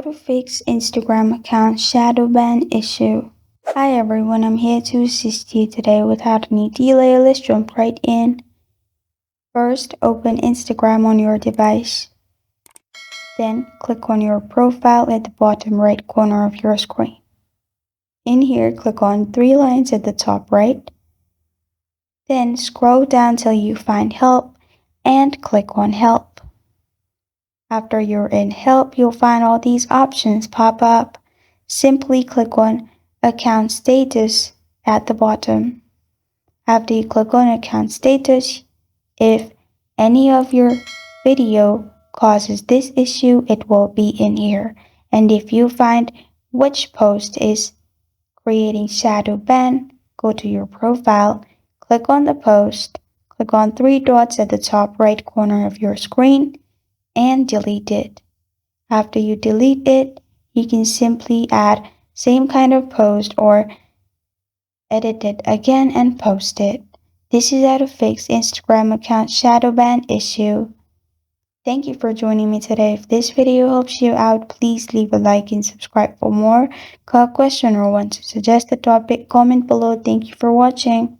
How to fix Instagram account Shadowban issue. Hi everyone, I'm here to assist you today without any delay. Let's jump right in. First, open Instagram on your device. Then click on your profile at the bottom right corner of your screen. In here, click on three lines at the top right. Then scroll down till you find help and click on help. After you're in help, you'll find all these options pop up. Simply click on account status at the bottom. After you click on account status, if any of your video causes this issue, it will be in here. And if you find which post is creating shadow ban, go to your profile, click on the post, click on three dots at the top right corner of your screen, and delete it. After you delete it, you can simply add same kind of post or edit it again and post it. This is how to fix Instagram account Shadowban issue. Thank you for joining me today. If this video helps you out, please leave a like and subscribe for more. Got a question or want to suggest a topic, comment below. Thank you for watching.